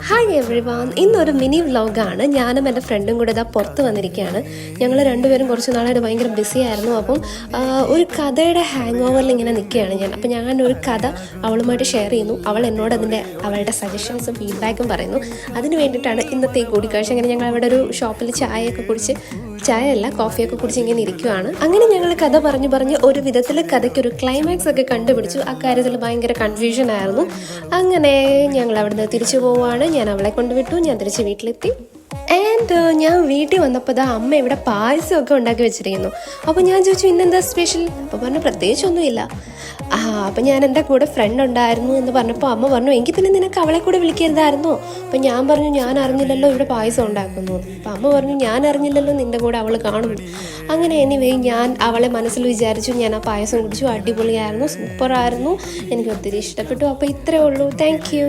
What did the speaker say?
Hi every one, ഇന്നൊരു mini വ്ലോഗാണ്. ഞാനും എൻ്റെ ഫ്രണ്ടും കൂടെ ഇതാ പുറത്ത് വന്നിരിക്കുകയാണ്. ഞങ്ങൾ രണ്ടുപേരും കുറച്ച് നാളായിട്ട് ഭയങ്കര ബിസി ആയിരുന്നു. അപ്പം ഒരു കഥയുടെ ഹാങ് ഓവറിൽ ഇങ്ങനെ നിൽക്കുകയാണ് ഞാൻ. അപ്പം ഞാൻ ഒരു കഥ അവളുമായിട്ട് ഷെയർ ചെയ്യുന്നു. അവൾ എന്നോട് അവളുടെ സജഷൻസും ഫീഡ്ബാക്കും പറയുന്നു. അതിന് വേണ്ടിയിട്ടാണ് ഇന്നത്തെ ഈ കൂടിക്കാഴ്ച. അങ്ങനെ ഞങ്ങൾ അവിടെ ഒരു ഷോപ്പിൽ കോഫിയൊക്കെ കുടിച്ച് ഇങ്ങനെ ഇരിക്കുകയാണ്. അങ്ങനെ ഞങ്ങൾ കഥ പറഞ്ഞ് ഒരു വിധത്തിൽ കഥയ്ക്കൊരു ക്ലൈമാക്സ് ഒക്കെ കണ്ടുപിടിച്ചു. അക്കാര്യത്തിൽ ഭയങ്കര കൺഫ്യൂഷൻ ആയിരുന്നു. അങ്ങനെ ഞങ്ങൾ അവിടുന്ന് തിരിച്ചു പോവുകയാണ്. ഞാൻ അവളെ കൊണ്ടുവിട്ടു. ഞാൻ തിരിച്ച് വീട്ടിലെത്തി. ആൻഡ് ഞാൻ വീട്ടിൽ വന്നപ്പോൾ അമ്മ ഇവിടെ പായസമൊക്കെ ഉണ്ടാക്കി വെച്ചിരിക്കുന്നു. അപ്പോൾ ഞാൻ ചോദിച്ചു, ഇന്നെന്താ സ്പെഷ്യൽ? അപ്പോൾ പറഞ്ഞു, പ്രത്യേകിച്ചൊന്നുമില്ല. അപ്പം ഞാൻ എൻ്റെ കൂടെ ഫ്രണ്ട് ഉണ്ടായിരുന്നു എന്ന് പറഞ്ഞപ്പോൾ അമ്മ പറഞ്ഞു, എങ്കിൽ പിന്നെ നിനക്ക് അവളെ കൂടെ വിളിക്കരുതായിരുന്നോ? അപ്പം ഞാൻ പറഞ്ഞു, ഞാൻ അറിഞ്ഞില്ലല്ലോ ഇവിടെ പായസം ഉണ്ടാക്കുന്നു. അപ്പം അമ്മ പറഞ്ഞു, ഞാൻ അറിഞ്ഞില്ലല്ലോ നിൻ്റെ കൂടെ അവൾ കാണുന്നു. അങ്ങനെ എനിവേ ഞാൻ അവളെ മനസ്സിൽ വിചാരിച്ചു. ഞാൻ ആ പായസം കുടിച്ചു. അടിപൊളിയായിരുന്നു, സൂപ്പറായിരുന്നു, എനിക്ക് ഒത്തിരി ഇഷ്ടപ്പെട്ടു. അപ്പോൾ ഇത്രയേ ഉള്ളൂ. Thank you.